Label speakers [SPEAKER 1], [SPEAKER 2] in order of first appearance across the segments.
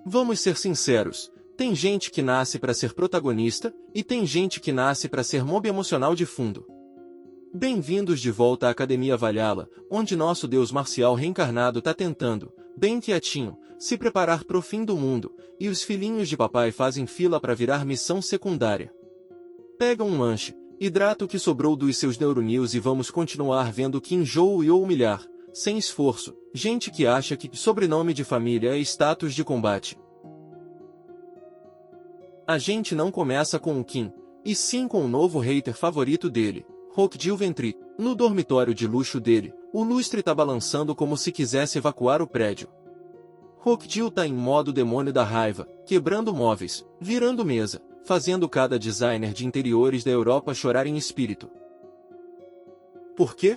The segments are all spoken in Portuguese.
[SPEAKER 1] Vamos ser sinceros, tem gente que nasce para ser protagonista, e tem gente que nasce para ser mob emocional de fundo. Bem-vindos de volta à Academia Valhalla, onde nosso deus marcial reencarnado tá tentando, bem quietinho, se preparar pro fim do mundo, e os filhinhos de papai fazem fila para virar missão secundária. Pega um lanche, hidrata o que sobrou dos seus neuronews e vamos continuar vendo Kim Joo-yeol humilhar, sem esforço, gente que acha que sobrenome de família é status de combate. A gente não começa com o Kim, e sim com o novo hater favorito dele, Hokjil Ventri. No dormitório de luxo dele, o lustre tá balançando como se quisesse evacuar o prédio. Hokjil tá em modo demônio da raiva, quebrando móveis, virando mesa, fazendo cada designer de interiores da Europa chorar em espírito. Por quê?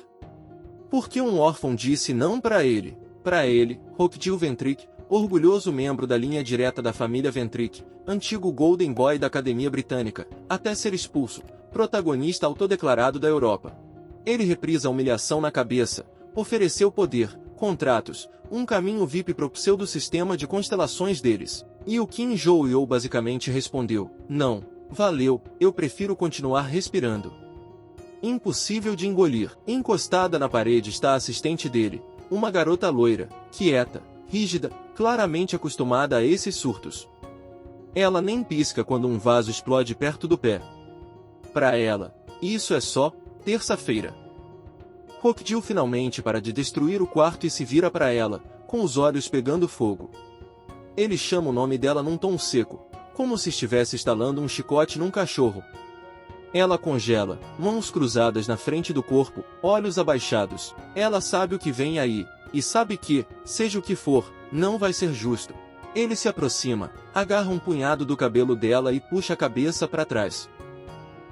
[SPEAKER 1] Porque um órfão disse não para ele. Para ele, Hokjil Ventric, orgulhoso membro da linha direta da família Ventric, antigo Golden Boy da Academia Britânica, até ser expulso, protagonista autodeclarado da Europa. Ele reprisa a humilhação na cabeça, ofereceu poder, contratos, um caminho VIP pro pseudo-sistema de constelações deles. E o Kim Joo-yeol basicamente respondeu, não, valeu, eu prefiro continuar respirando. Impossível de engolir. Encostada na parede está a assistente dele, uma garota loira, quieta, rígida, claramente acostumada a esses surtos. Ela nem pisca quando um vaso explode perto do pé. Para ela, isso é só terça-feira. Hokjil finalmente para de destruir o quarto e se vira para ela, com os olhos pegando fogo. Ele chama o nome dela num tom seco, como se estivesse estalando um chicote num cachorro. Ela congela, mãos cruzadas na frente do corpo, olhos abaixados. Ela sabe o que vem aí, e sabe que, seja o que for, não vai ser justo. Ele se aproxima, agarra um punhado do cabelo dela e puxa a cabeça para trás.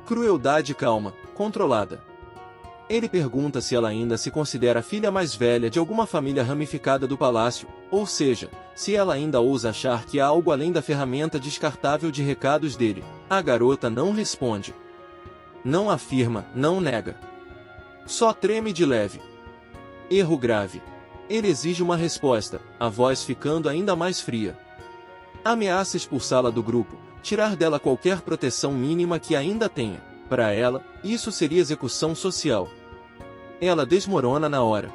[SPEAKER 1] Crueldade calma, controlada. Ele pergunta se ela ainda se considera a filha mais velha de alguma família ramificada do palácio, ou seja, se ela ainda ousa achar que há algo além da ferramenta descartável de recados dele. A garota não responde. Não afirma, não nega. Só treme de leve. Erro grave. Ele exige uma resposta, a voz ficando ainda mais fria. Ameaça expulsá-la do grupo, tirar dela qualquer proteção mínima que ainda tenha. Para ela, isso seria execução social. Ela desmorona na hora.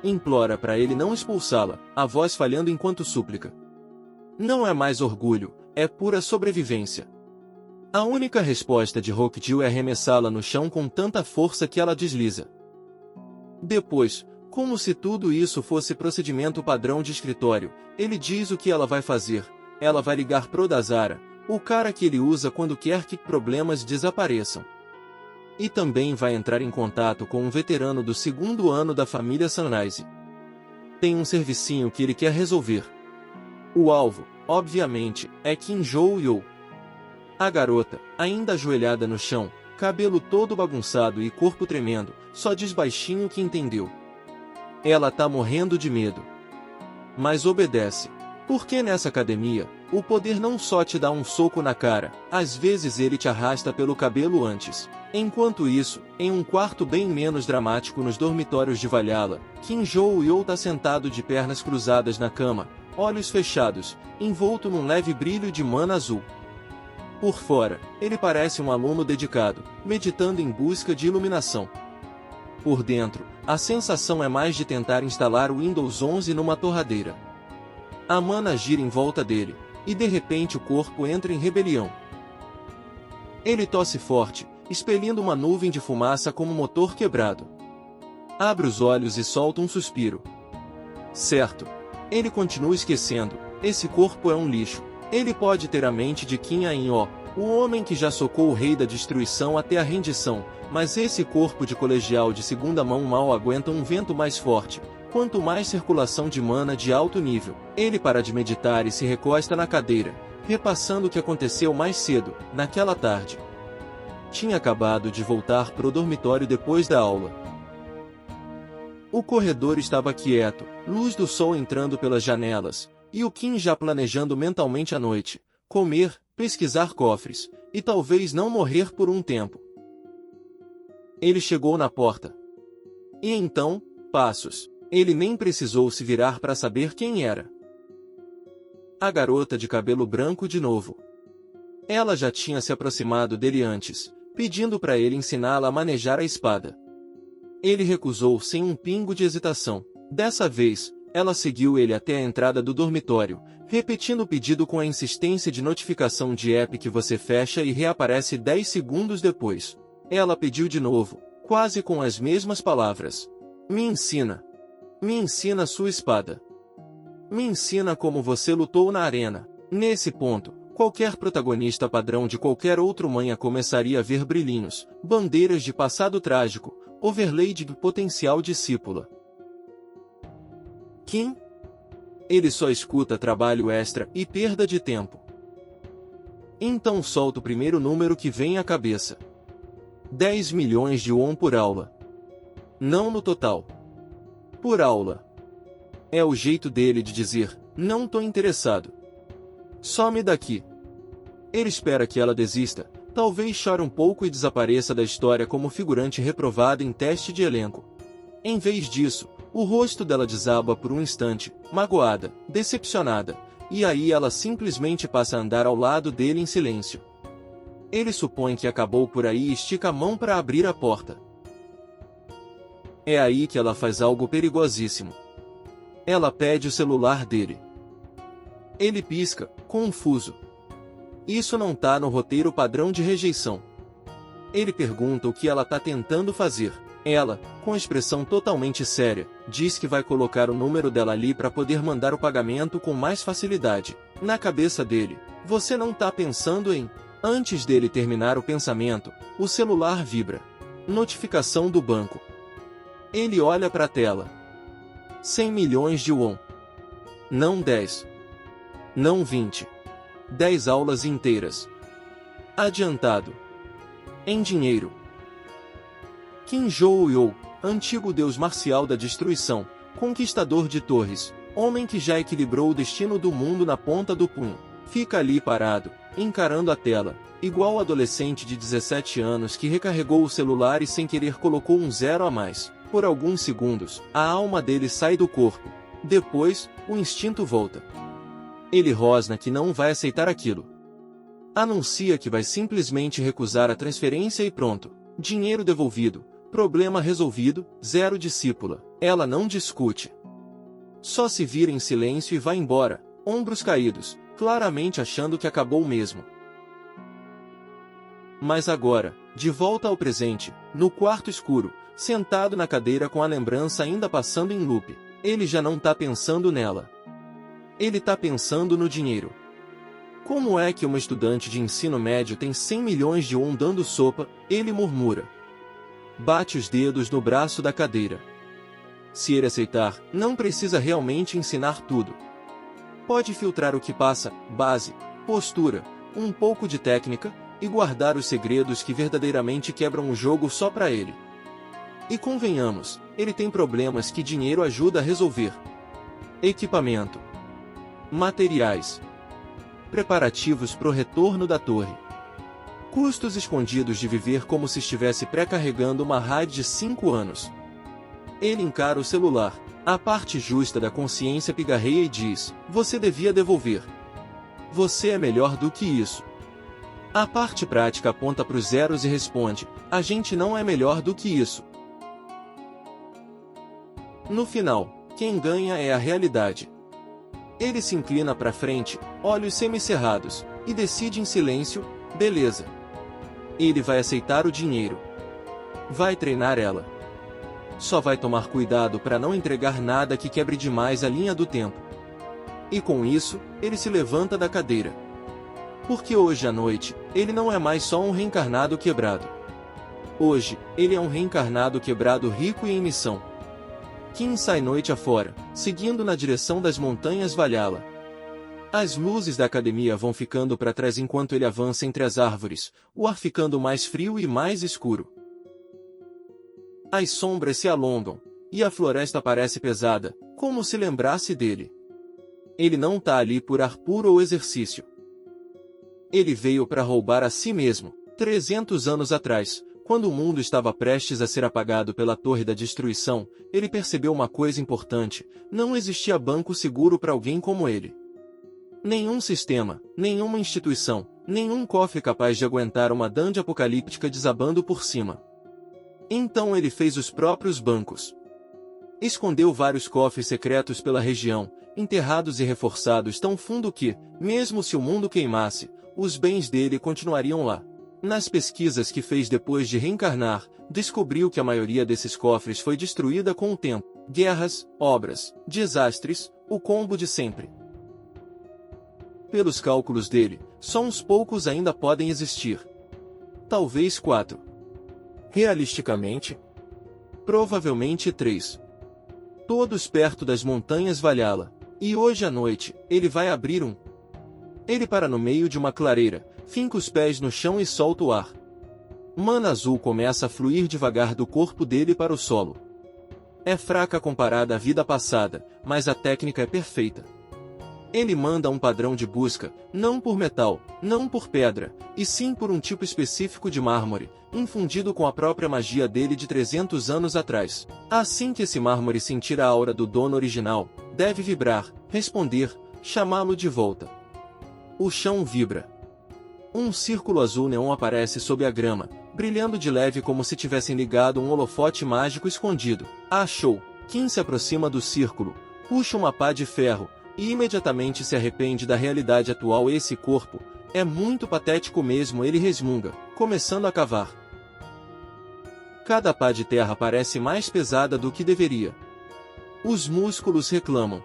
[SPEAKER 1] Implora para ele não expulsá-la, a voz falhando enquanto súplica. Não é mais orgulho, é pura sobrevivência. A única resposta de Hokjil é arremessá-la no chão com tanta força que ela desliza. Depois, como se tudo isso fosse procedimento padrão de escritório, ele diz o que ela vai fazer. Ela vai ligar pro Dazara, o cara que ele usa quando quer que problemas desapareçam. E também vai entrar em contato com um veterano do segundo ano da família Sunrise. Tem um servicinho que ele quer resolver. O alvo, obviamente, é Kim Joo-yeol. A garota, ainda ajoelhada no chão, cabelo todo bagunçado e corpo tremendo, só diz baixinho que entendeu. Ela tá morrendo de medo. Mas obedece. Porque nessa academia, o poder não só te dá um soco na cara, às vezes ele te arrasta pelo cabelo antes. Enquanto isso, em um quarto bem menos dramático nos dormitórios de Valhalla, Kim Joo-yeol tá sentado de pernas cruzadas na cama, olhos fechados, envolto num leve brilho de mana azul. Por fora, ele parece um aluno dedicado, meditando em busca de iluminação. Por dentro, a sensação é mais de tentar instalar o Windows 11 numa torradeira. A mana gira em volta dele, e de repente o corpo entra em rebelião. Ele tosse forte, expelindo uma nuvem de fumaça como motor quebrado. Abre os olhos e solta um suspiro. Certo. Ele continua esquecendo, esse corpo é um lixo. Ele pode ter a mente de Kim Ain-ó, o homem que já socou o rei da destruição até a rendição, mas esse corpo de colegial de segunda mão mal aguenta um vento mais forte. Quanto mais circulação de mana de alto nível, ele para de meditar e se recosta na cadeira, repassando o que aconteceu mais cedo, naquela tarde. Tinha acabado de voltar pro dormitório depois da aula. O corredor estava quieto, luz do sol entrando pelas janelas, e o Kim já planejando mentalmente a noite, comer, pesquisar cofres, e talvez não morrer por um tempo. Ele chegou na porta. E então, passos. Ele nem precisou se virar para saber quem era. a garota de cabelo branco de novo. Ela já tinha se aproximado dele antes, pedindo para ele ensiná-la a manejar a espada. Ele recusou sem um pingo de hesitação. Dessa vez, ela seguiu ele até a entrada do dormitório, repetindo o pedido com a insistência de notificação de app que você fecha e reaparece 10 segundos depois. Ela pediu de novo, quase com as mesmas palavras. Me ensina. Me ensina sua espada. Me ensina como você lutou na arena. Nesse ponto, qualquer protagonista padrão de qualquer outro manhã começaria a ver brilhinhos, bandeiras de passado trágico, overlay de potencial discípula. Kim? Ele só escuta trabalho extra e perda de tempo. Então solta o primeiro número que vem à cabeça. 10 milhões de won por aula. Não no total. Por aula. É o jeito dele de dizer, não tô interessado. Some daqui. Ele espera que ela desista, talvez chore um pouco e desapareça da história como figurante reprovada em teste de elenco. Em vez disso, o rosto dela desaba por um instante, magoada, decepcionada, e aí ela simplesmente passa a andar ao lado dele em silêncio. Ele supõe que acabou por aí e estica a mão para abrir a porta. É aí que ela faz algo perigosíssimo. Ela pede o celular dele. Ele pisca, confuso. Isso não tá no roteiro padrão de rejeição. Ele pergunta o que ela tá tentando fazer. Ela, com expressão totalmente séria, diz que vai colocar o número dela ali para poder mandar o pagamento com mais facilidade. Na cabeça dele, você não tá pensando em... Antes dele terminar o pensamento, o celular vibra. Notificação do banco. Ele olha para a tela. 100 milhões de won. Não 10. Não 20. 10 aulas inteiras. Adiantado. Em dinheiro. Kim Jo-yeol, antigo deus marcial da destruição, conquistador de torres, homem que já equilibrou o destino do mundo na ponta do punho, fica ali parado, encarando a tela, igual o adolescente de 17 anos que recarregou o celular e sem querer colocou um zero a mais. Por alguns segundos, a alma dele sai do corpo. Depois, o instinto volta. Ele rosna que não vai aceitar aquilo. Anuncia que vai simplesmente recusar a transferência e pronto. Dinheiro devolvido. Problema resolvido, zero discípula. Ela não discute. Só se vira em silêncio e vai embora, ombros caídos, claramente achando que acabou mesmo. Mas agora, de volta ao presente, no quarto escuro, sentado na cadeira com a lembrança ainda passando em loop, ele já não tá pensando nela. Ele tá pensando no dinheiro. Como é que uma estudante de ensino médio tem 100 milhões de won dando sopa? Ele murmura. Bate os dedos no braço da cadeira. Se ele aceitar, não precisa realmente ensinar tudo. Pode filtrar o que passa, base, postura, um pouco de técnica, e guardar os segredos que verdadeiramente quebram o jogo só para ele. E convenhamos, ele tem problemas que dinheiro ajuda a resolver. Equipamento. Materiais. Preparativos pro retorno da torre. Custos escondidos de viver como se estivesse pré-carregando uma raid de 5 anos. Ele encara o celular. A parte justa da consciência pigarreia e diz, você devia devolver. Você é melhor do que isso. A parte prática aponta para os zeros e responde, a gente não é melhor do que isso. No final, quem ganha é a realidade. Ele se inclina para frente, olhos semicerrados, e decide em silêncio, beleza. Ele vai aceitar o dinheiro. Vai treinar ela. Só vai tomar cuidado para não entregar nada que quebre demais a linha do tempo. E com isso, ele se levanta da cadeira. Porque hoje à noite, ele não é mais só um reencarnado quebrado. Hoje, ele é um reencarnado quebrado rico e em missão. Kim sai noite afora, seguindo na direção das montanhas Valhalla. As luzes da academia vão ficando para trás enquanto ele avança entre as árvores, o ar ficando mais frio e mais escuro. As sombras se alongam, e a floresta parece pesada, como se lembrasse dele. Ele não tá ali por ar puro ou exercício. Ele veio para roubar a si mesmo, 300 anos atrás, quando o mundo estava prestes a ser apagado pela Torre da Destruição, ele percebeu uma coisa importante, não existia banco seguro para alguém como ele. Nenhum sistema, nenhuma instituição, nenhum cofre capaz de aguentar uma dungeon apocalíptica desabando por cima. Então ele fez os próprios bancos. Escondeu vários cofres secretos pela região, enterrados e reforçados tão fundo que, mesmo se o mundo queimasse, os bens dele continuariam lá. Nas pesquisas que fez depois de reencarnar, descobriu que a maioria desses cofres foi destruída com o tempo. Guerras, obras, desastres, o combo de sempre. Pelos cálculos dele, só uns poucos ainda podem existir. Talvez 4. Realisticamente, provavelmente 3. Todos perto das montanhas Valhalla. E hoje à noite, ele vai abrir um. Ele para no meio de uma clareira, finca os pés no chão e solta o ar. Mana azul começa a fluir devagar do corpo dele para o solo. É fraca comparada à vida passada, mas a técnica é perfeita. Ele manda um padrão de busca, não por metal, não por pedra, e sim por um tipo específico de mármore, infundido com a própria magia dele de 300 anos atrás. Assim que esse mármore sentir a aura do dono original, deve vibrar, responder, chamá-lo de volta. O chão vibra. Um círculo azul neon aparece sob a grama, brilhando de leve como se tivessem ligado um holofote mágico escondido. Achou. Kim se aproxima do círculo, puxa uma pá de ferro, e imediatamente se arrepende da realidade atual. Esse corpo é muito patético mesmo, ele resmunga, começando a cavar. Cada pá de terra parece mais pesada do que deveria. Os músculos reclamam.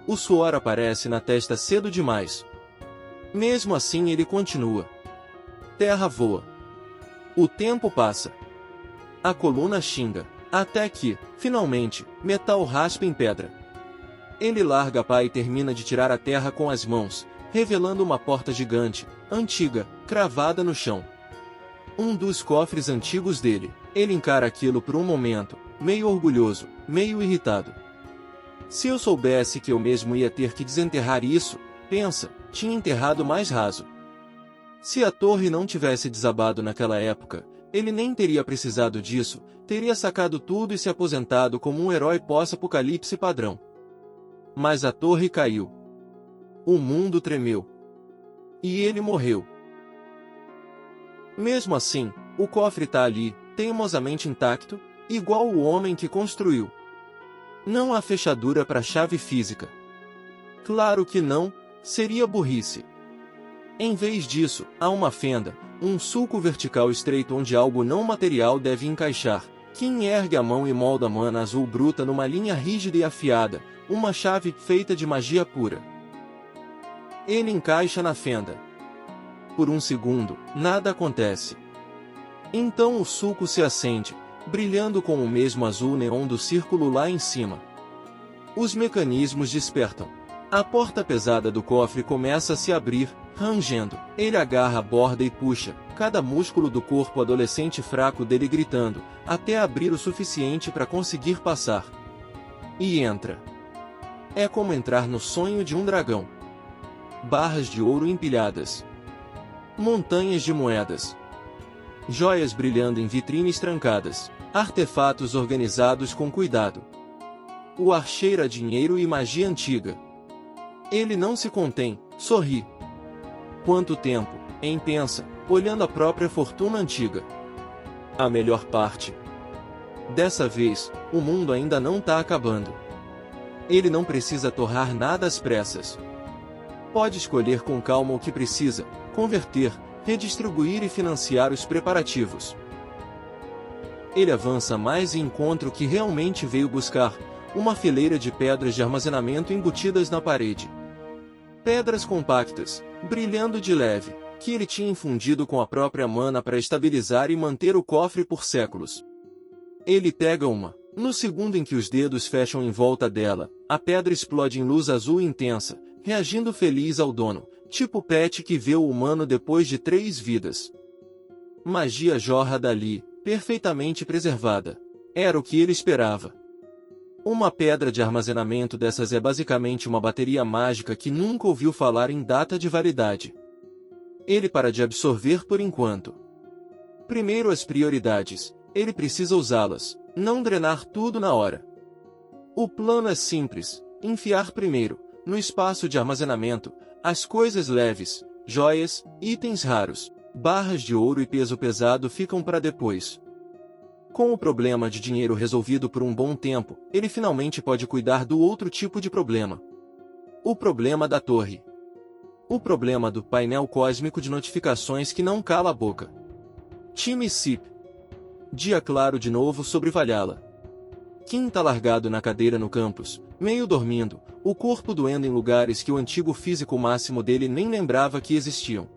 [SPEAKER 1] O suor aparece na testa cedo demais. Mesmo assim ele continua. Terra voa. O tempo passa. A coluna xinga, até que, finalmente, metal raspa em pedra. Ele larga a pá e termina de tirar a terra com as mãos, revelando uma porta gigante, antiga, cravada no chão. Um dos cofres antigos dele. Ele encara aquilo por um momento, meio orgulhoso, meio irritado. Se eu soubesse que eu mesmo ia ter que desenterrar isso, pensa, tinha enterrado mais raso. Se a torre não tivesse desabado naquela época, ele nem teria precisado disso, teria sacado tudo e se aposentado como um herói pós-apocalipse padrão. Mas a torre caiu. O mundo tremeu. E ele morreu. Mesmo assim, o cofre está ali, teimosamente intacto, igual o homem que construiu. Não há fechadura para a chave física. Claro que não, seria burrice. Em vez disso, há uma fenda, um sulco vertical estreito onde algo não material deve encaixar. Kim ergue a mão e molda a mana azul bruta numa linha rígida e afiada, uma chave feita de magia pura. Ele encaixa na fenda. Por um segundo, nada acontece. Então o sulco se acende, brilhando com o mesmo azul neon do círculo lá em cima. Os mecanismos despertam. A porta pesada do cofre começa a se abrir, rangendo. Ele agarra a borda e puxa, cada músculo do corpo adolescente fraco dele gritando, até abrir o suficiente para conseguir passar. E entra. É como entrar no sonho de um dragão. Barras de ouro empilhadas. Montanhas de moedas. Joias brilhando em vitrines trancadas. Artefatos organizados com cuidado. O ar cheira a dinheiro e magia antiga. Ele não se contém, sorri. Quanto tempo, pensa, olhando a própria fortuna antiga. A melhor parte. Dessa vez, o mundo ainda não está acabando. Ele não precisa torrar nada às pressas. Pode escolher com calma o que precisa, converter, redistribuir e financiar os preparativos. Ele avança mais e encontra o que realmente veio buscar, uma fileira de pedras de armazenamento embutidas na parede. Pedras compactas, brilhando de leve, que ele tinha infundido com a própria mana para estabilizar e manter o cofre por séculos. Ele pega uma. No segundo em que os dedos fecham em volta dela, a pedra explode em luz azul intensa, reagindo feliz ao dono, tipo pet que vê o humano depois de 3 vidas. Magia jorra dali, perfeitamente preservada. Era o que ele esperava. Uma pedra de armazenamento dessas é basicamente uma bateria mágica que nunca ouviu falar em data de validade. Ele para de absorver por enquanto. Primeiro as prioridades, ele precisa usá-las, não drenar tudo na hora. O plano é simples, enfiar primeiro, No espaço de armazenamento, as coisas leves, joias, itens raros, barras de ouro e peso pesado ficam para depois. Com o problema de dinheiro resolvido por um bom tempo, ele finalmente pode cuidar do outro tipo de problema. O problema da torre. O problema do painel cósmico de notificações que não cala a boca. Time SIP. Dia claro de novo sobre Valhalla. Kim tá largado na cadeira no campus, meio dormindo, o corpo doendo em lugares que o antigo físico máximo dele nem lembrava que existiam.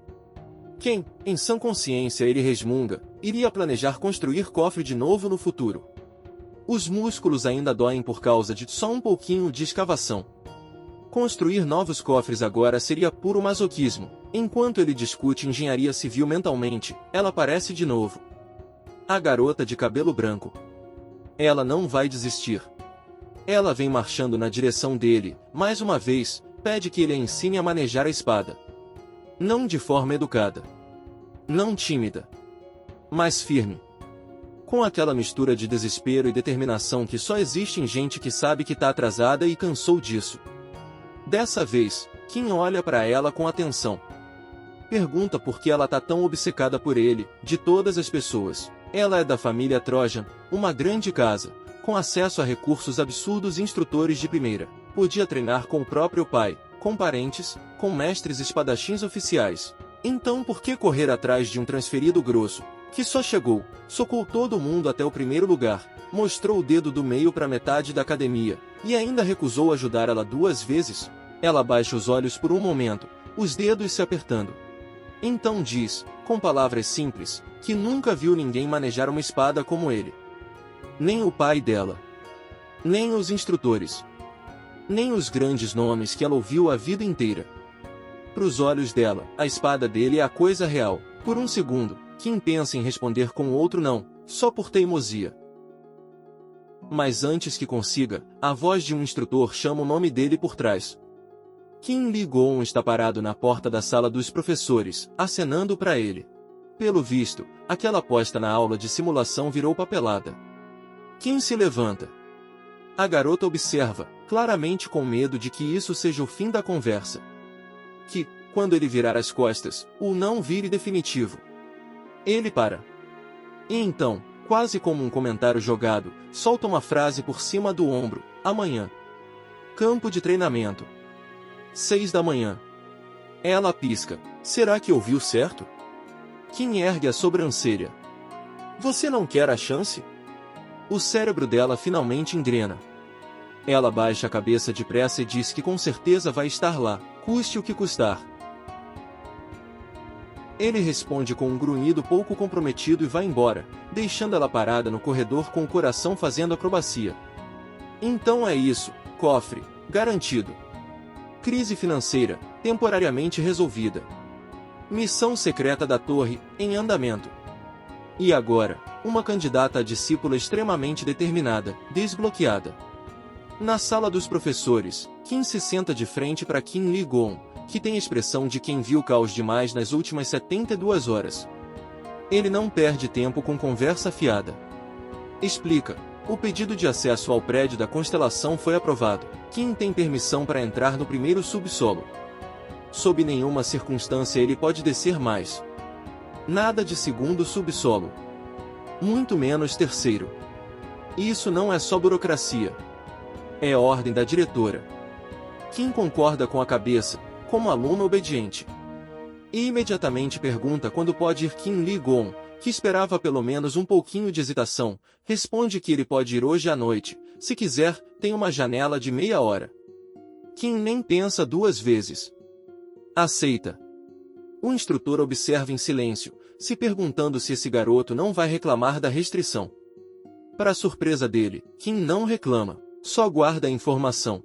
[SPEAKER 1] Quem, em sã consciência ele resmunga, iria planejar construir cofre de novo no futuro? Os músculos ainda doem por causa de só um pouquinho de escavação. Construir novos cofres agora seria puro masoquismo. Enquanto ele discute engenharia civil mentalmente, ela aparece de novo. A garota de cabelo branco. Ela não vai desistir. Ela vem marchando na direção dele, mais uma vez, pede que ele a ensine a manejar a espada. Não de forma educada. Não tímida. Mas firme. Com aquela mistura de desespero e determinação que só existe em gente que sabe que tá atrasada e cansou disso. Dessa vez, Kim olha para ela com atenção. Pergunta por que ela tá tão obcecada por ele, de todas as pessoas. Ela é da família Trojan, uma grande casa, com acesso a recursos absurdos e instrutores de primeira. Podia treinar com o próprio pai, com parentes, com mestres espadachins oficiais. Então por que correr atrás de um transferido grosso, que só chegou, socou todo mundo até o primeiro lugar, mostrou o dedo do meio para metade da academia, e ainda recusou ajudar ela 2 vezes? Ela baixa os olhos por um momento, os dedos se apertando. Então diz, com palavras simples, que nunca viu ninguém manejar uma espada como ele. Nem o pai dela. Nem os instrutores. Nem os grandes nomes que ela ouviu a vida inteira. Pros olhos dela, a espada dele é a coisa real. Por um segundo, Kim pensa em responder com outro não, só por teimosia. Mas antes que consiga, a voz de um instrutor chama o nome dele por trás. Kim Lee-gon está parado na porta da sala dos professores, acenando para ele. Pelo visto, aquela aposta na aula de simulação virou papelada. Kim se levanta. A garota observa, claramente com medo de que isso seja o fim da conversa. Que, quando ele virar as costas, o não vire definitivo. Ele para. E então, quase como um comentário jogado, solta uma frase por cima do ombro: amanhã. Campo de treinamento. 6 da manhã. Ela pisca. Será que ouviu certo? Kim ergue a sobrancelha. Você não quer a chance? O cérebro dela finalmente engrena. Ela baixa a cabeça depressa e diz que com certeza vai estar lá, custe o que custar. Ele responde com um grunhido pouco comprometido e vai embora, deixando ela parada no corredor com o coração fazendo acrobacia. Então é isso, cofre, garantido. Crise financeira, temporariamente resolvida. Missão secreta da torre, em andamento. E agora, uma candidata a discípula extremamente determinada, desbloqueada. Na sala dos professores, Kim se senta de frente para Kim Lee-gon, que tem a expressão de quem viu caos demais nas últimas 72 horas. Ele não perde tempo com conversa fiada. Explica. O pedido de acesso ao prédio da constelação foi aprovado. Kim tem permissão para entrar no primeiro subsolo. Sob nenhuma circunstância ele pode descer mais. Nada de segundo subsolo. Muito menos terceiro. Isso não é só burocracia. É ordem da diretora. Kim concorda com a cabeça, como aluno obediente. E imediatamente pergunta quando pode ir. Kim Lee-gon, que esperava pelo menos um pouquinho de hesitação, responde que ele pode ir hoje à noite, se quiser, tem uma janela de meia hora. Kim nem pensa 2 vezes. Aceita. O instrutor observa em silêncio, se perguntando se esse garoto não vai reclamar da restrição. Para surpresa dele, Kim não reclama, só guarda a informação.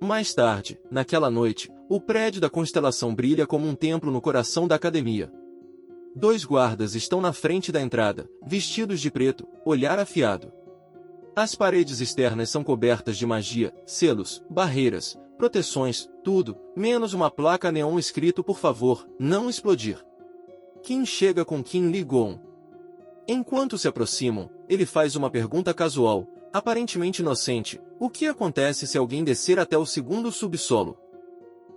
[SPEAKER 1] Mais tarde, naquela noite, o prédio da constelação brilha como um templo no coração da academia. 2 guardas estão na frente da entrada, vestidos de preto, olhar afiado. As paredes externas são cobertas de magia, selos, barreiras, proteções, tudo, menos uma placa neon escrito por favor, não explodir. Kim chega com Kim Lee-gon. Enquanto se aproximam, ele faz uma pergunta casual, Aparentemente inocente, o que acontece se alguém descer até o segundo subsolo?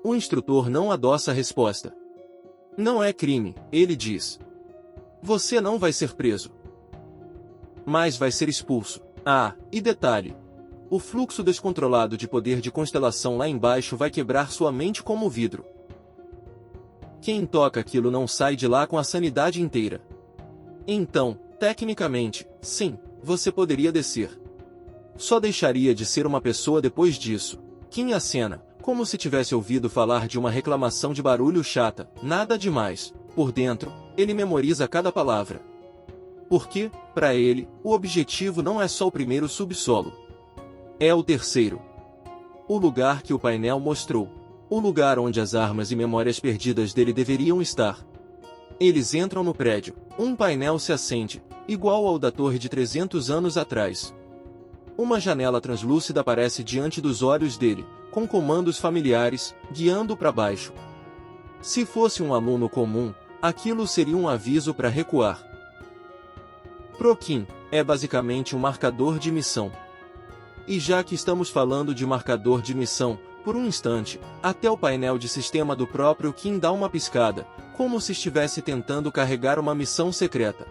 [SPEAKER 1] O instrutor não adoça a resposta. Não é crime, ele diz. Você não vai ser preso. Mas vai ser expulso. Ah, e detalhe. O fluxo descontrolado de poder de constelação lá embaixo vai quebrar sua mente como vidro. Quem toca aquilo não sai de lá com a sanidade inteira. Então, tecnicamente, sim, você poderia descer. Só deixaria de ser uma pessoa depois disso. Kim acena, como se tivesse ouvido falar de uma reclamação de barulho chata, nada demais. Por dentro, ele memoriza cada palavra. Porque, para ele, o objetivo não é só o primeiro subsolo. É o terceiro. O lugar que o painel mostrou. O lugar onde as armas e memórias perdidas dele deveriam estar. Eles entram no prédio. Um painel se acende, igual ao da torre de 300 anos atrás. Uma janela translúcida aparece diante dos olhos dele, com comandos familiares, guiando para baixo. Se fosse um aluno comum, aquilo seria um aviso para recuar. Pro Kim, é basicamente um marcador de missão. E já que estamos falando de marcador de missão, por um instante, até o painel de sistema do próprio Kim dá uma piscada, como se estivesse tentando carregar uma missão secreta.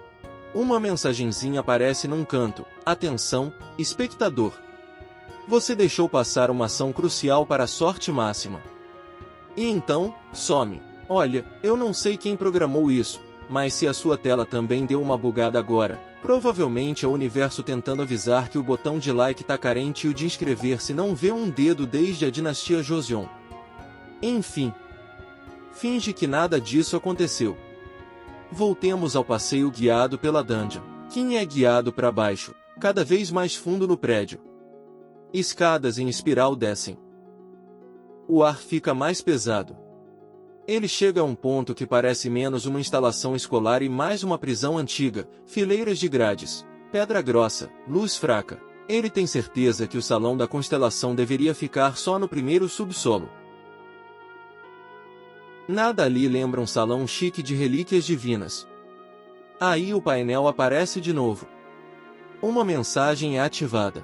[SPEAKER 1] Uma mensagenzinha aparece num canto. Atenção, espectador. Você deixou passar uma ação crucial para a sorte máxima. E então, some. Olha, eu não sei quem programou isso, mas se a sua tela também deu uma bugada agora, provavelmente é o universo tentando avisar que o botão de like tá carente e o de inscrever-se não vê um dedo desde a dinastia Joseon. Enfim. Finge que nada disso aconteceu. Voltemos ao passeio guiado pela dungeon. Kim é guiado para baixo, cada vez mais fundo no prédio. Escadas em espiral descem. O ar fica mais pesado. Ele chega a um ponto que parece menos uma instalação escolar e mais uma prisão antiga, fileiras de grades, pedra grossa, luz fraca. Ele tem certeza que o salão da constelação deveria ficar só no primeiro subsolo. Nada ali lembra um salão chique de relíquias divinas. Aí o painel aparece de novo. Uma mensagem é ativada.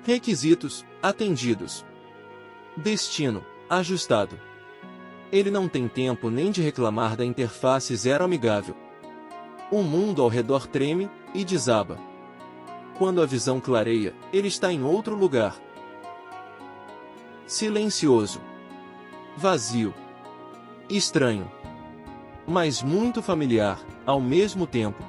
[SPEAKER 1] Requisitos, atendidos. Destino, ajustado. Ele não tem tempo nem de reclamar da interface zero amigável. O mundo ao redor treme e desaba. Quando a visão clareia, ele está em outro lugar. Silencioso. Vazio. Estranho. Mas muito familiar, ao mesmo tempo.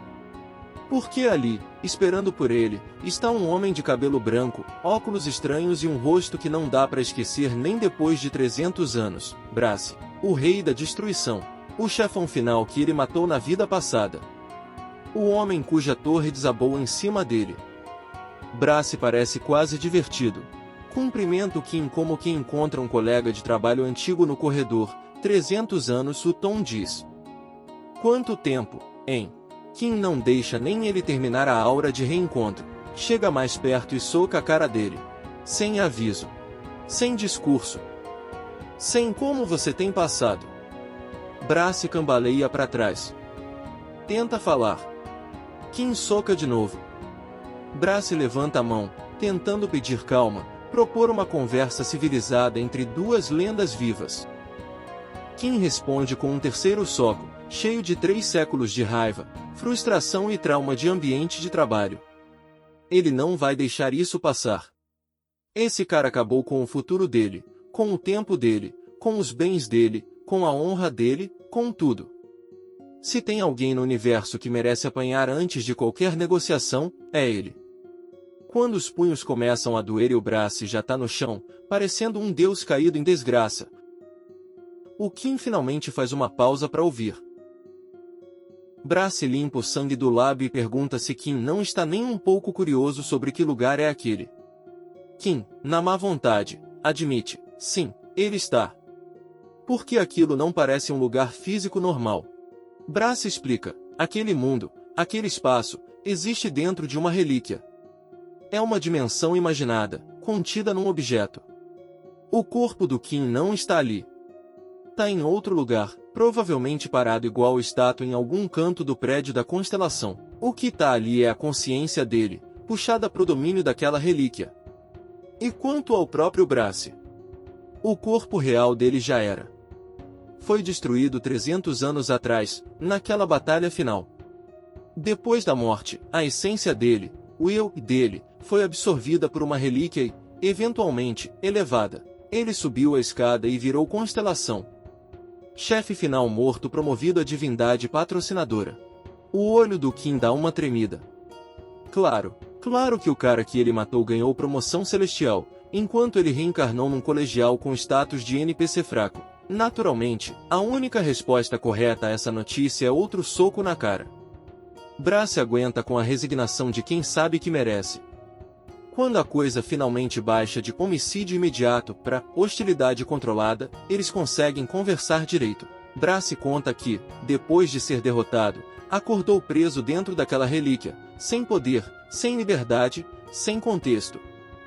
[SPEAKER 1] Porque ali, esperando por ele, está um homem de cabelo branco, óculos estranhos e um rosto que não dá para esquecer nem depois de 300 anos. Brace, o rei da destruição, o chefão final que ele matou na vida passada. O homem cuja torre desabou em cima dele. Brace parece quase divertido. Cumprimenta o Kim como quem encontra um colega de trabalho antigo no corredor. 300 anos, o Tom diz. Quanto tempo, hein? Kim não deixa nem ele terminar a aura de reencontro. Chega mais perto e soca a cara dele. Sem aviso. Sem discurso. Sem como você tem passado. Brace cambaleia para trás. Tenta falar. Kim soca de novo. Brace levanta a mão, tentando pedir calma, propor uma conversa civilizada entre duas lendas vivas. Kim responde com um terceiro soco, cheio de 3 séculos de raiva, frustração e trauma de ambiente de trabalho. Ele não vai deixar isso passar. Esse cara acabou com o futuro dele, com o tempo dele, com os bens dele, com a honra dele, com tudo. Se tem alguém no universo que merece apanhar antes de qualquer negociação, é ele. Quando os punhos começam a doer e o braço já tá no chão, parecendo um deus caído em desgraça, o Kim finalmente faz uma pausa para ouvir. Brace limpa o sangue do lábio e pergunta se Kim não está nem um pouco curioso sobre que lugar é aquele. Kim, na má vontade, admite, sim, ele está. Porque aquilo não parece um lugar físico normal. Brace explica, aquele mundo, aquele espaço, existe dentro de uma relíquia. É uma dimensão imaginada, contida num objeto. O corpo do Kim não está ali. Está em outro lugar, provavelmente parado igual estátua em algum canto do prédio da constelação. O que está ali é a consciência dele, puxada pro domínio daquela relíquia. E quanto ao próprio Brace? O corpo real dele já era. Foi destruído 300 anos atrás, naquela batalha final. Depois da morte, a essência dele, o eu dele, foi absorvida por uma relíquia e, eventualmente, elevada. Ele subiu a escada e virou constelação. Chefe final morto promovido a divindade patrocinadora. O olho do Kim dá uma tremida. Claro que o cara que ele matou ganhou promoção celestial, enquanto ele reencarnou num colegial com status de NPC fraco. Naturalmente, a única resposta correta a essa notícia é outro soco na cara. Brace aguenta com a resignação de quem sabe que merece. Quando a coisa finalmente baixa de homicídio imediato para hostilidade controlada, eles conseguem conversar direito. Brace conta que, depois de ser derrotado, acordou preso dentro daquela relíquia, sem poder, sem liberdade, sem contexto.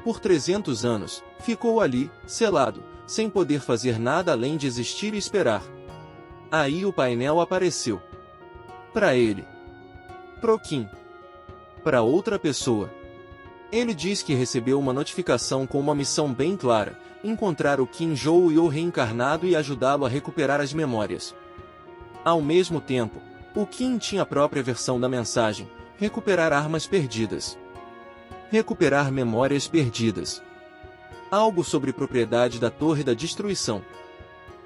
[SPEAKER 1] Por 300 anos, ficou ali, selado, sem poder fazer nada além de existir e esperar. Aí o painel apareceu. Para ele. Pro Kim. Para outra pessoa. Ele diz que recebeu uma notificação com uma missão bem clara: encontrar o Kim Jou-Yo reencarnado e ajudá-lo a recuperar as memórias. Ao mesmo tempo, o Kim tinha a própria versão da mensagem: recuperar armas perdidas. Recuperar memórias perdidas. Algo sobre propriedade da Torre da Destruição.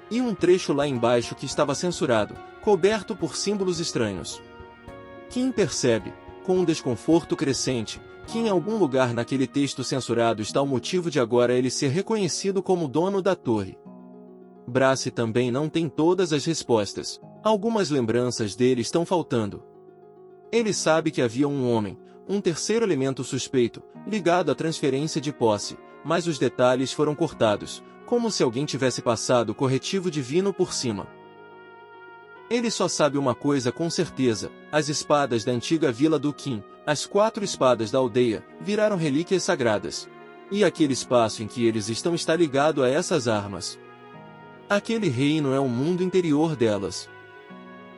[SPEAKER 1] E um trecho lá embaixo que estava censurado, coberto por símbolos estranhos. Kim percebe, com um desconforto crescente, que em algum lugar naquele texto censurado está o motivo de agora ele ser reconhecido como dono da torre. Brace também não tem todas as respostas. Algumas lembranças dele estão faltando. Ele sabe que havia um homem, um terceiro elemento suspeito, ligado à transferência de posse, mas os detalhes foram cortados, como se alguém tivesse passado o corretivo divino por cima. Ele só sabe uma coisa com certeza: as espadas da antiga vila do Kim, as 4 espadas da aldeia, viraram relíquias sagradas. E aquele espaço em que eles estão está ligado a essas armas. Aquele reino é o mundo interior delas.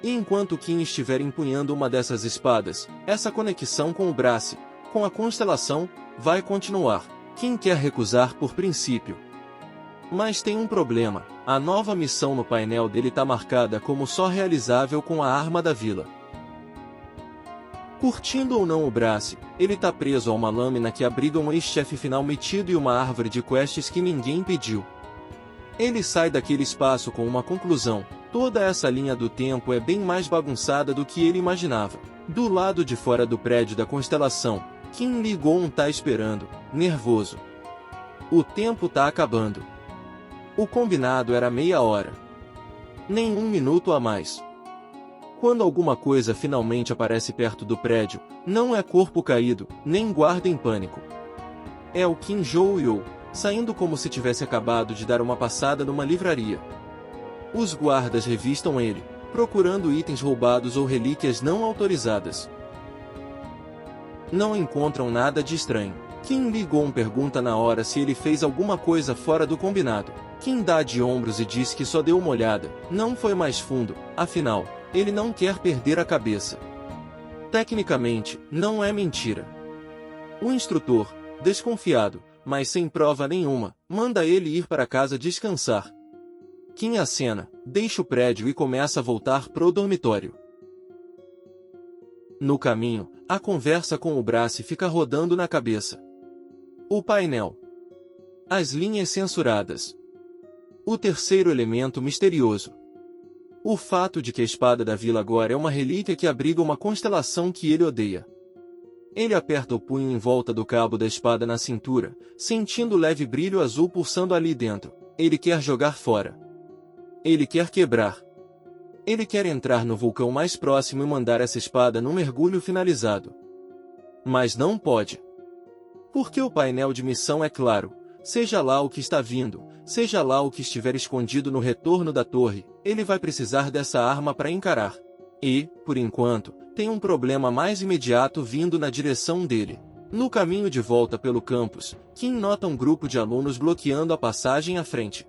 [SPEAKER 1] E enquanto Kim estiver empunhando uma dessas espadas, essa conexão com o Brace, com a constelação, vai continuar. Kim quer recusar por princípio. Mas tem um problema: a nova missão no painel dele está marcada como só realizável com a arma da vila. Curtindo ou não o Brace, ele tá preso a uma lâmina que abriga um ex-chefe final metido e uma árvore de quests que ninguém pediu. Ele sai daquele espaço com uma conclusão: toda essa linha do tempo é bem mais bagunçada do que ele imaginava. Do lado de fora do prédio da constelação, Kim Li-gon tá esperando, nervoso. O tempo tá acabando. O combinado era meia hora. Nem 1 minuto a mais. Quando alguma coisa finalmente aparece perto do prédio, não é corpo caído, nem guarda em pânico. É o Kim Jou-Yo, saindo como se tivesse acabado de dar uma passada numa livraria. Os guardas revistam ele, procurando itens roubados ou relíquias não autorizadas. Não encontram nada de estranho. Kim Li-gon pergunta na hora se ele fez alguma coisa fora do combinado. Kim dá de ombros e diz que só deu uma olhada, não foi mais fundo, afinal, ele não quer perder a cabeça. Tecnicamente, não é mentira. O instrutor, desconfiado, mas sem prova nenhuma, manda ele ir para casa descansar. Kim acena, deixa o prédio e começa a voltar pro dormitório. No caminho, a conversa com o Brace fica rodando na cabeça. O painel. As linhas censuradas. O terceiro elemento misterioso. O fato de que a espada da vila agora é uma relíquia que abriga uma constelação que ele odeia. Ele aperta o punho em volta do cabo da espada na cintura, sentindo o leve brilho azul pulsando ali dentro. Ele quer jogar fora. Ele quer quebrar. Ele quer entrar no vulcão mais próximo e mandar essa espada num mergulho finalizado. Mas não pode. Porque o painel de missão é claro: seja lá o que está vindo, seja lá o que estiver escondido no retorno da torre, ele vai precisar dessa arma para encarar. E, por enquanto, tem um problema mais imediato vindo na direção dele. No caminho de volta pelo campus, Kim nota um grupo de alunos bloqueando a passagem à frente.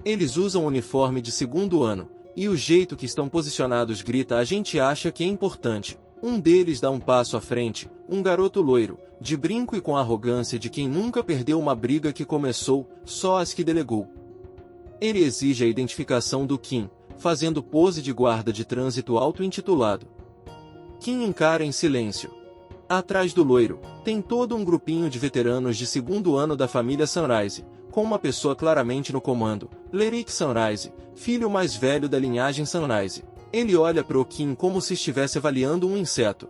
[SPEAKER 1] Eles usam uniforme de segundo ano, e o jeito que estão posicionados grita: a gente acha que é importante. Um deles dá um passo à frente, um garoto loiro, de brinco e com a arrogância de quem nunca perdeu uma briga que começou, só as que delegou. Ele exige a identificação do Kim, fazendo pose de guarda de trânsito auto-intitulado. Kim encara em silêncio. Atrás do loiro, tem todo um grupinho de veteranos de segundo ano da família Sunrise, com uma pessoa claramente no comando, Lyric Sunrise, filho mais velho da linhagem Sunrise. Ele olha para o Kim como se estivesse avaliando um inseto.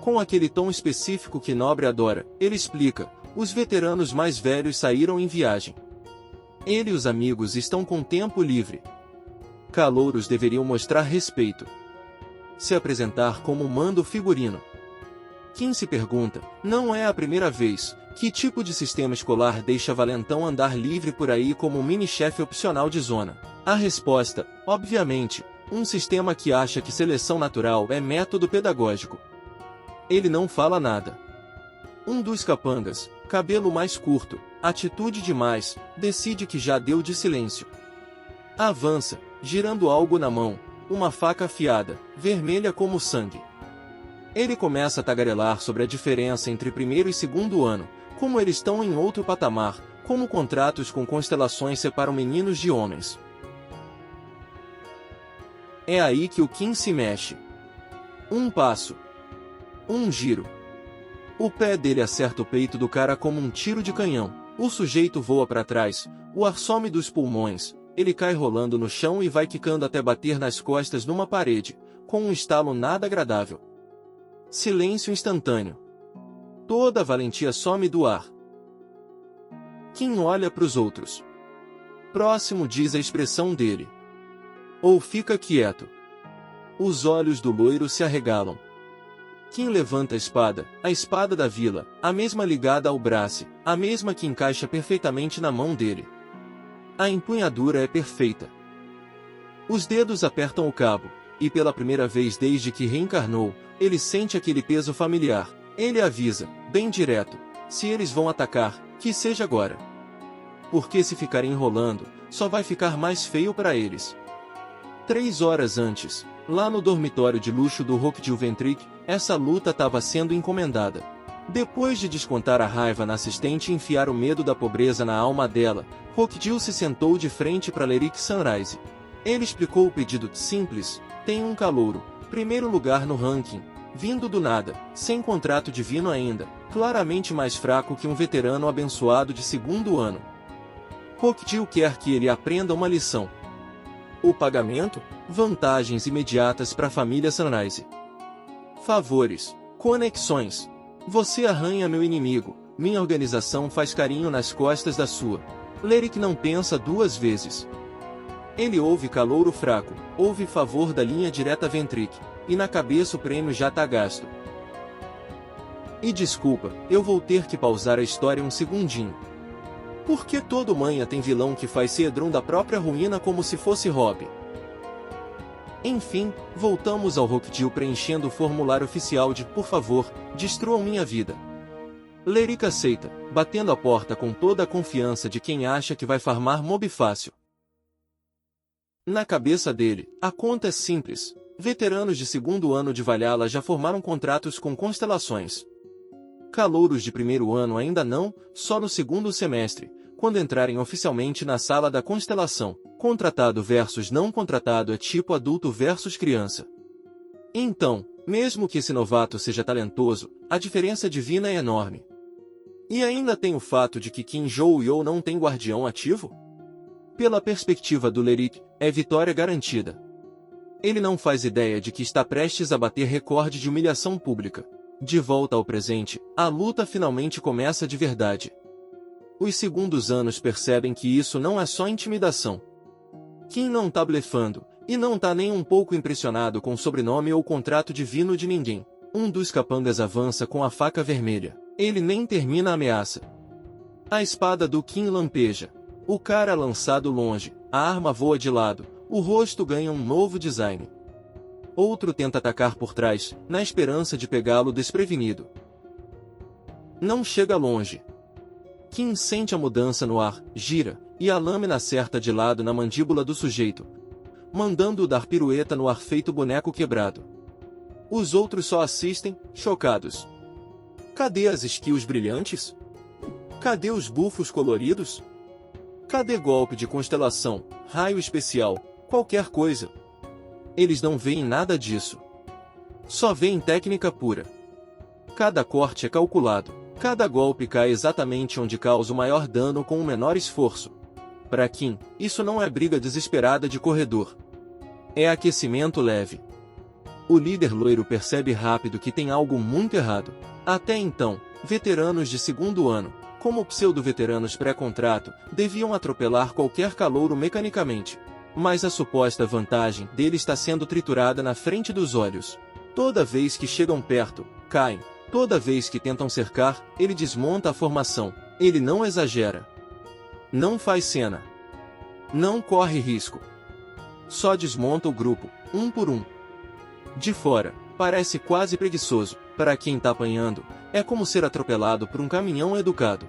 [SPEAKER 1] Com aquele tom específico que Nobre adora, ele explica: os veteranos mais velhos saíram em viagem. Ele e os amigos estão com tempo livre. Calouros deveriam mostrar respeito. Se apresentar como manda o figurino. Kim se pergunta: não é a primeira vez, que tipo de sistema escolar deixa Valentão andar livre por aí como um mini-chefe opcional de zona? A resposta, obviamente, um sistema que acha que seleção natural é método pedagógico. Ele não fala nada. Um dos capangas, cabelo mais curto, atitude demais, decide que já deu de silêncio. Avança, girando algo na mão, uma faca afiada, vermelha como sangue. Ele começa a tagarelar sobre a diferença entre primeiro e segundo ano, como eles estão em outro patamar, como contratos com constelações separam meninos de homens. É aí que o Kim se mexe. Um passo. Um giro. O pé dele acerta o peito do cara como um tiro de canhão. O sujeito voa para trás, o ar some dos pulmões, ele cai rolando no chão e vai quicando até bater nas costas numa parede, com um estalo nada agradável. Silêncio instantâneo. Toda a valentia some do ar. Kim olha para os outros. Próximo, diz a expressão dele. Ou fica quieto. Os olhos do loiro se arregalam. Kim levanta a espada da vila, a mesma ligada ao braço, a mesma que encaixa perfeitamente na mão dele. A empunhadura é perfeita. Os dedos apertam o cabo, e pela primeira vez desde que reencarnou, ele sente aquele peso familiar. Ele avisa, bem direto, se eles vão atacar, que seja agora. Porque se ficarem enrolando, só vai ficar mais feio para eles. 3 horas antes, lá no dormitório de luxo do Rockdale Ventric, essa luta estava sendo encomendada. Depois de descontar a raiva na assistente e enfiar o medo da pobreza na alma dela, Rockdale se sentou de frente para Lyric Sunrise. Ele explicou o pedido simples: tem um calouro, primeiro lugar no ranking, vindo do nada, sem contrato divino ainda, claramente mais fraco que um veterano abençoado de segundo ano. Rockdale quer que ele aprenda uma lição. O pagamento? Vantagens imediatas para a família Sunrise. Favores. Conexões. Você arranha meu inimigo, minha organização faz carinho nas costas da sua. Lyric não pensa 2 vezes. Ele ouve calouro fraco, ouve favor da linha direta Ventric, e na cabeça o prêmio já tá gasto. E desculpa, eu vou ter que pausar a história um segundinho. Porque todo manha tem vilão que faz Cedron da própria ruína como se fosse hobby. Enfim, voltamos ao Rockdale preenchendo o formulário oficial de por favor, destruam minha vida. Lyric aceita, batendo a porta com toda a confiança de quem acha que vai farmar mob fácil. Na cabeça dele, a conta é simples. Veteranos de segundo ano de Valhalla já formaram contratos com constelações. Calouros de primeiro ano ainda não, só no segundo semestre, quando entrarem oficialmente na sala da constelação. Contratado versus não contratado é tipo adulto versus criança. Então, mesmo que esse novato seja talentoso, a diferença divina é enorme. E ainda tem o fato de que Kim Joo-yo não tem guardião ativo? Pela perspectiva do Lyric, é vitória garantida. Ele não faz ideia de que está prestes a bater recorde de humilhação pública. De volta ao presente, a luta finalmente começa de verdade. Os segundos anos percebem que isso não é só intimidação. Kim não tá blefando, e não tá nem um pouco impressionado com o sobrenome ou contrato divino de ninguém. Um dos capangas avança com a faca vermelha. Ele nem termina a ameaça. A espada do Kim lampeja. O cara é lançado longe, a arma voa de lado, o rosto ganha um novo design. Outro tenta atacar por trás, na esperança de pegá-lo desprevenido. Não chega longe. Kim sente a mudança no ar, gira, e a lâmina acerta de lado na mandíbula do sujeito, mandando-o dar pirueta no ar feito boneco quebrado. Os outros só assistem, chocados. Cadê as skills brilhantes? Cadê os buffos coloridos? Cadê golpe de constelação, raio especial, qualquer coisa? Eles não veem nada disso. Só veem técnica pura. Cada corte é calculado. Cada golpe cai exatamente onde causa o maior dano com o menor esforço. Para Kim, isso não é briga desesperada de corredor. É aquecimento leve. O líder loiro percebe rápido que tem algo muito errado. Até então, veteranos de segundo ano, como pseudo-veteranos pré-contrato, deviam atropelar qualquer calouro mecanicamente. Mas a suposta vantagem dele está sendo triturada na frente dos olhos. Toda vez que chegam perto, caem. Toda vez que tentam cercar, ele desmonta a formação. Ele não exagera. Não faz cena. Não corre risco. Só desmonta o grupo, um por um. De fora, parece quase preguiçoso. Para quem tá apanhando, é como ser atropelado por um caminhão educado.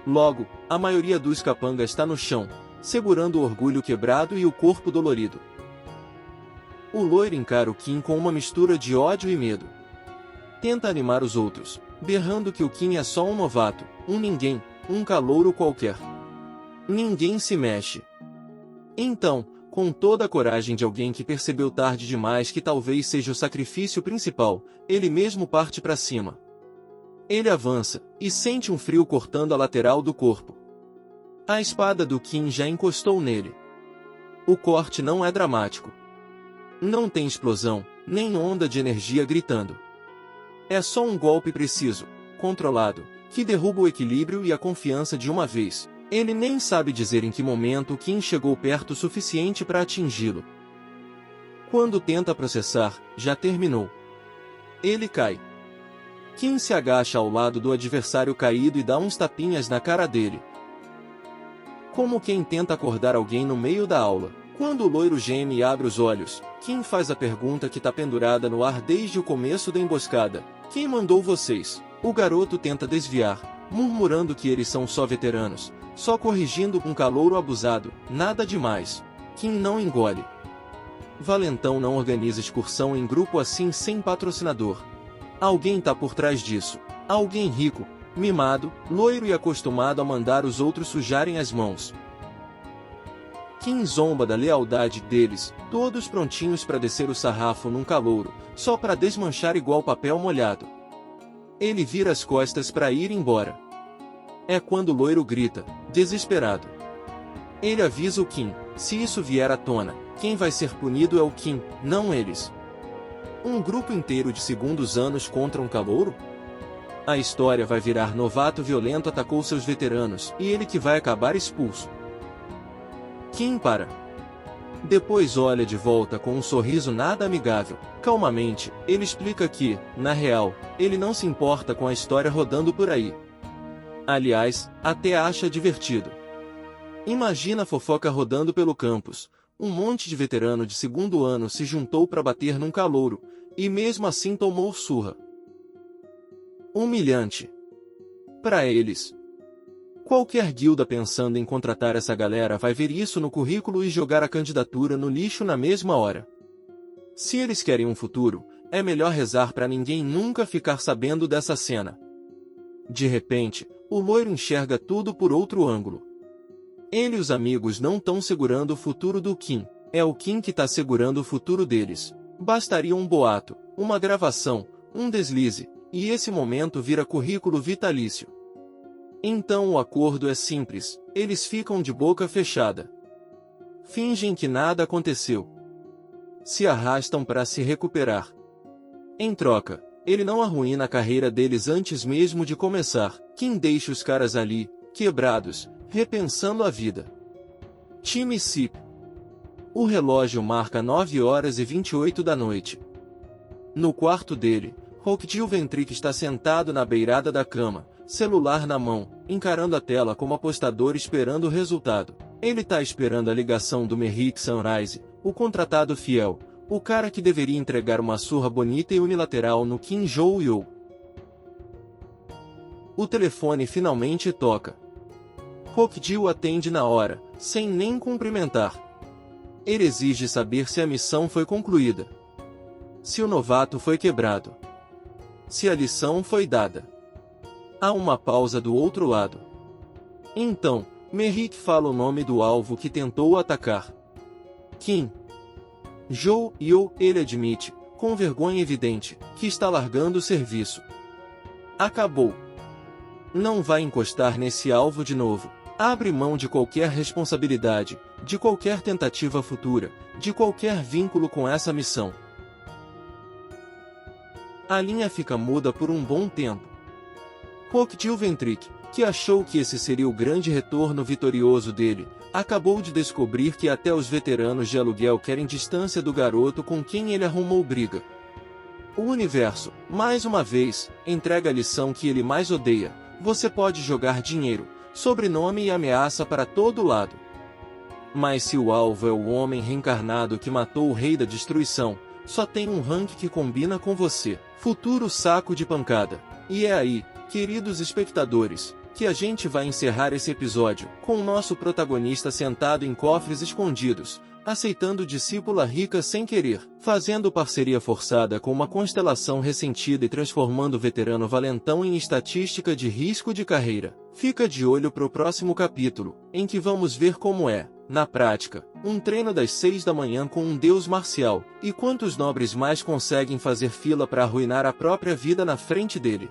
[SPEAKER 1] Logo, a maioria dos capangas está no chão, segurando o orgulho quebrado e o corpo dolorido. O loiro encara o Kim com uma mistura de ódio e medo. Tenta animar os outros, berrando que o Kim é só um novato, um ninguém, um calouro qualquer. Ninguém se mexe. Então, com toda a coragem de alguém que percebeu tarde demais que talvez seja o sacrifício principal, ele mesmo parte para cima. Ele avança, e sente um frio cortando a lateral do corpo. A espada do Kim já encostou nele. O corte não é dramático. Não tem explosão, nem onda de energia gritando. É só um golpe preciso, controlado, que derruba o equilíbrio e a confiança de uma vez. Ele nem sabe dizer em que momento o Kim chegou perto o suficiente para atingi-lo. Quando tenta processar, já terminou. Ele cai. Kim se agacha ao lado do adversário caído e dá uns tapinhas na cara dele. Como quem tenta acordar alguém no meio da aula. Quando o loiro geme e abre os olhos, Kim faz a pergunta que está pendurada no ar desde o começo da emboscada. Quem mandou vocês? O garoto tenta desviar, murmurando que eles são só veteranos, só corrigindo um calouro abusado, nada demais. Kim não engole. Valentão não organiza excursão em grupo assim sem patrocinador. Alguém tá por trás disso. Alguém rico, mimado, loiro e acostumado a mandar os outros sujarem as mãos. Kim zomba da lealdade deles, todos prontinhos para descer o sarrafo num calouro, só para desmanchar igual papel molhado. Ele vira as costas para ir embora. É quando o loiro grita, desesperado. Ele avisa o Kim, se isso vier à tona, quem vai ser punido é o Kim, não eles. Um grupo inteiro de segundos anos contra um calouro? A história vai virar novato violento atacou seus veteranos, e ele que vai acabar expulso. Kim para. Depois olha de volta com um sorriso nada amigável. Calmamente, ele explica que, na real, ele não se importa com a história rodando por aí. Aliás, até acha divertido. Imagina a fofoca rodando pelo campus. Um monte de veterano de segundo ano se juntou para bater num calouro, e mesmo assim tomou surra. Humilhante. Para eles. Qualquer guilda pensando em contratar essa galera vai ver isso no currículo e jogar a candidatura no lixo na mesma hora. Se eles querem um futuro, é melhor rezar para ninguém nunca ficar sabendo dessa cena. De repente, o loiro enxerga tudo por outro ângulo. Ele e os amigos não estão segurando o futuro do Kim, é o Kim que está segurando o futuro deles. Bastaria um boato, uma gravação, um deslize, e esse momento vira currículo vitalício. Então o acordo é simples, eles ficam de boca fechada. Fingem que nada aconteceu. Se arrastam para se recuperar. Em troca, ele não arruína a carreira deles antes mesmo de começar. Quem deixa os caras ali, quebrados, repensando a vida. Time SIP. O relógio marca 9h28 da noite. No quarto dele, Rockjill Ventric está sentado na beirada da cama, celular na mão, encarando a tela como apostador esperando o resultado. Ele tá esperando a ligação do Merrick Sunrise, o contratado fiel, o cara que deveria entregar uma surra bonita e unilateral no Kim Joo-yo. O telefone finalmente toca. Rockjill atende na hora, sem nem cumprimentar. Ele exige saber se a missão foi concluída. Se o novato foi quebrado. Se a lição foi dada. Há uma pausa do outro lado. Então, Merrick fala o nome do alvo que tentou atacar. Kim. Joe, ele admite, com vergonha evidente, que está largando o serviço. Acabou. Não vai encostar nesse alvo de novo. Abre mão de qualquer responsabilidade, de qualquer tentativa futura, de qualquer vínculo com essa missão. A linha fica muda por um bom tempo. Hook-Gilventrick, que achou que esse seria o grande retorno vitorioso dele, acabou de descobrir que até os veteranos de aluguel querem distância do garoto com quem ele arrumou briga. O universo, mais uma vez, entrega a lição que ele mais odeia: você pode jogar dinheiro, sobrenome e ameaça para todo lado. Mas se o alvo é o homem reencarnado que matou o rei da destruição, só tem um rank que combina com você: futuro saco de pancada. E é aí, queridos espectadores, que a gente vai encerrar esse episódio, com o nosso protagonista sentado em cofres escondidos, aceitando discípula rica sem querer, fazendo parceria forçada com uma constelação ressentida e transformando o veterano valentão em estatística de risco de carreira. Fica de olho pro próximo capítulo, em que vamos ver como é, na prática, um treino das 6 da manhã com um deus marcial, e quantos nobres mais conseguem fazer fila para arruinar a própria vida na frente dele.